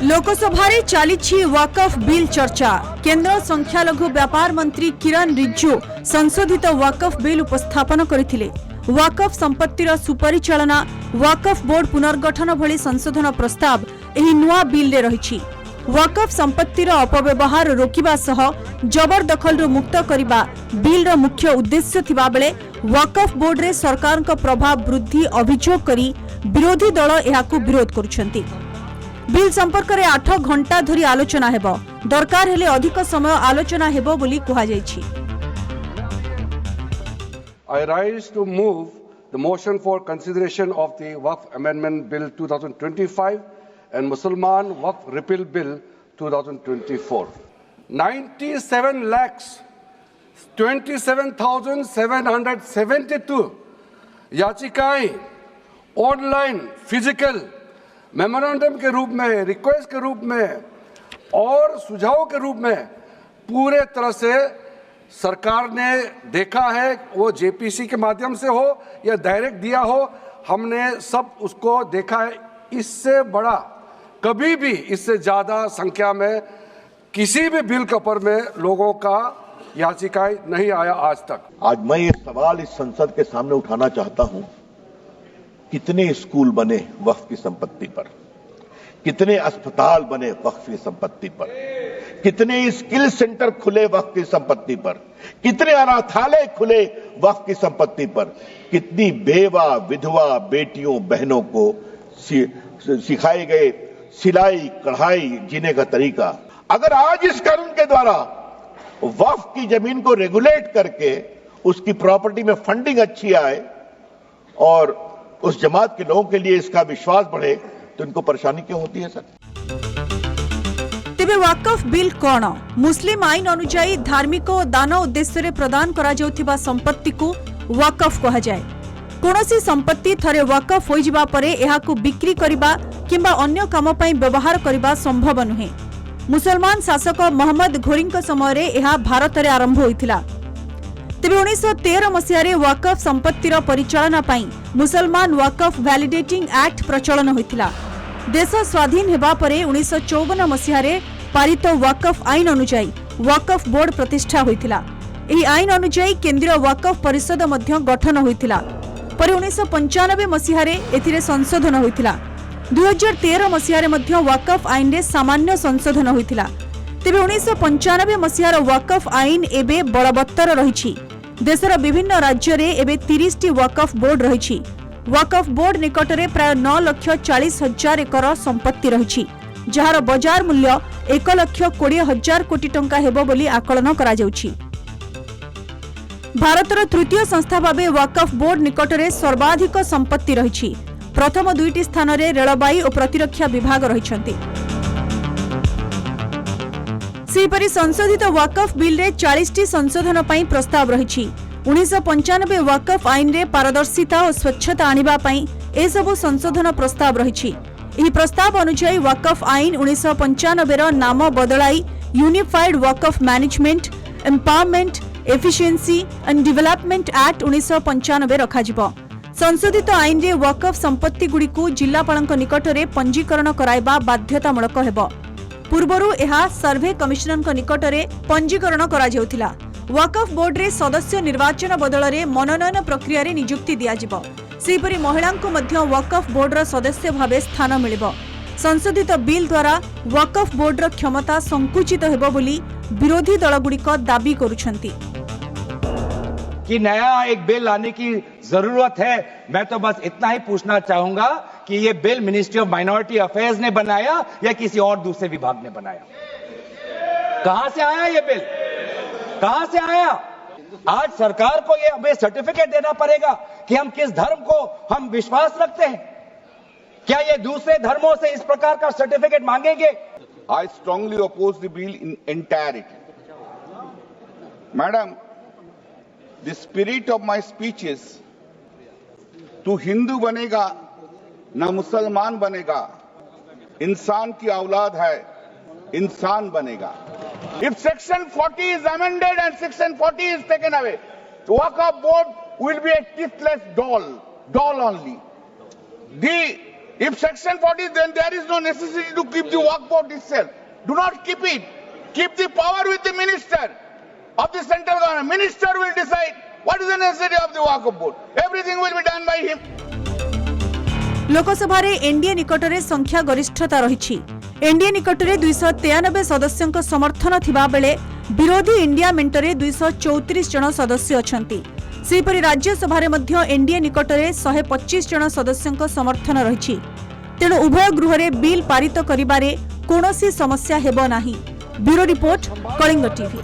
लोकसभा चली वाकफ बिल चर्चा। केंद्र संख्यालघु व्यापार मंत्री किरण रिजिजू संशोधित वाकफ बिल उपस्थापन करथिले। वाकफ संपत्तिर सुपरिचालना, वाकफ बोर्ड पुनर्गठन भली संशोधन प्रस्ताव एही नुआ बिल रे रहिछि। वाकफ संपत्तिर अपव्यवहार रोकिबा सह जबरदखल मुक्त करिबा बिल रो मुख्य उद्देश्य थिबा बेले वाकफ बोर्ड रे सरकार को प्रभाव वृद्धि अभियोग करी विरोधी दल एहाकु विरोध करुछंती। बिल संपर्क में 8 घंटा धरी आलोचना हेबो, दरकार हेले अधिक समय आलोचना हेबो बोली कहा जायछि। I rise to move the motion for consideration of the Waqf Amendment Bill 2025 and Mussalman Waqf Repeal Bill 2024. 97 lakhs 27,772 याचिकाएं ऑनलाइन, फिजिकल, मेमोरेंडम के रूप में, रिक्वेस्ट के रूप में और सुझाव के रूप में पूरे तरह से सरकार ने देखा है, वो जेपीसी के माध्यम से हो या डायरेक्ट दिया हो, हमने सब उसको देखा है। इससे बड़ा कभी भी, इससे ज़्यादा संख्या में किसी भी बिल के ऊपर में लोगों का याचिकाएं नहीं आया आज तक। आज मैं ये सवाल इस संसद के सामने उठाना चाहता हूं, कितने स्कूल बने वक्फ की संपत्ति पर, कितने अस्पताल बने वक्फ की संपत्ति पर, कितने स्किल सेंटर खुले वक्फ की संपत्ति पर, कितने अनाथालय खुले वक्फ की संपत्ति पर, कितनी बेवा विधवा बेटियों बहनों को सिखाए गए सिलाई कढ़ाई जीने का तरीका। अगर आज इस कानून के द्वारा वक्फ की जमीन को रेगुलेट करके उसकी प्रॉपर्टी में फंडिंग अच्छी आए और उस जमात के लोगों के लिए इसका विश्वास बढ़े, तो इनको परेशानी क्यों होती है सर? तेबे वाकफ बिल कौन? मुस्लिम आईन अनुसार धार्मिक और दान उद्देश्य रे प्रदान करा जाउथिबा संपत्ति को वाकफ कहा जाए। कोनोसी संपत्ति थरे वाकफ होई जिबा परे एहाकु बिक्री करिबा किंबा अन्य काम पई व्यवहार करिबा संभव नुहे। मुसलमान शासक मोहम्मद घोरी समय रे एहा भारत रे आरंभ होइथिला। तेबे 1913 मसीह वाकफ संपत्तिर परिचालना पाई मुसलमान वाकफ वैलिडेटिंग एक्ट प्रचलन होइथिला। देश स्वाधीन हेबा परे 1954 मसीह पारित वाकफ आईन अनुसार वाकफ बोर्ड प्रतिष्ठा होइथिला। एही आईन अनुसार केंद्रीय वाकफ परिषद मध्य गठन होइथिला। पर 1995 मसीह एथिरे संशोधन होइथिला। 2013 मसीह मध्य वाकफ आईन रे सामान्य संशोधन होइथिला। तेबे 1995 मसीहार वाकफ आईन एबे बलवत्तर रहिछि। देशर विभिन्न राज्य रे एबे 30टी वाकफ बोर्ड रहिछि। वाकफ बोर्ड निकटरे प्राय 9,40,000 एकर संपत्ति रहिछि, जहार बाजार मूल्य 1,20,000 कोटी टंका हेबो बोली आकलन करा जाउछि। भारतर तृतीय संस्था भाबे वाकफ बोर्ड निकटरे सर्वाधिक संपत्ति रहिछि। प्रथम 2टी स्थान रे रेलबाई और प्रतिरक्षा विभाग रहिछन्ति। सेपरि संशोधित वाकफ बिल रे 40टी संशोधन पई प्रस्ताव रहिछि। 1995 वाकफ आईन रे पारदर्शिता और स्वच्छता आनिबा पई ए सब संशोधन प्रस्ताव रहिछि। एही प्रस्ताव अनुसार वाकफ आईन 1995 रो नाम बदलाई unified Waqf management empowerment efficiency and development act 1995 रखाजिबो। संशोधित आईन रे वाकफ संपत्ति गुडी को जिल्लापालक निकट रे पंजीकरण कराइबा बाध्यतामूलक हेबो। पूर्वरु एहा सर्वे कमिशनर निकट रे पंजीकरण करा जाउथिला। वाकफ बोर्ड रे सदस्य निर्वाचन बदल रे मनोनयन प्रक्रिया रे नियुक्ति दिया जिवो। सेपरि महिला को मध्य वाकफ बोर्ड रा सदस्य भाबे स्थान मिलिबो। संशोधित बिल द्वारा वाकफ बोर्ड रा क्षमता संकुचित हेबो बोली विरोधी दलगुड़िक दाबी करुछंती। कि नया एक बिल लाने की जरूरत है। मैं तो बस इतना ही पूछना चाहूंगा कि ये bill ministry of minority affairs ने बनाया या किसी और दूसरे विभाग ने बनाया? कहां से आया ये बिल? कहां से आया? आज सरकार को ये हमें सर्टिफिकेट देना पड़ेगा कि हम किस धर्म को हम विश्वास रखते हैं। क्या ये दूसरे धर्मों से इस प्रकार का सर्टिफिकेट मांगेंगे? I strongly oppose the bill in entirety. Madam, the spirit of my speech is, तू हिंदू बनेगा ना मुसलमान बनेगा, इंसान की औलाद है, इंसान बनेगा। If section 40 is amended and section 40 is taken away, Waqf board will be a teethless doll only. The If Section 40, then there is no necessity to keep the Waqf board itself. Do not keep it. Keep the power with the minister of the central government. Minister will decide what is the necessity of the Waqf board. Everything will be done by him. Lok Sabha रे NDA निकटरे संख्या गरिष्ठता रही। NDA निकटरे 293 सदस्यों समर्थन थिबा बेले विरोधी India मेंटरे 234 जन सदस्य अछंती। सेपरि राज्यसभा रे मध्य एनडीए निकटरे 125 जन सदस्यों समर्थन रही। तेणु उभय गृह रे बिल पारित करिबारे कोनोसी समस्या हेबो नाही। Bureau report, Kalinga TV.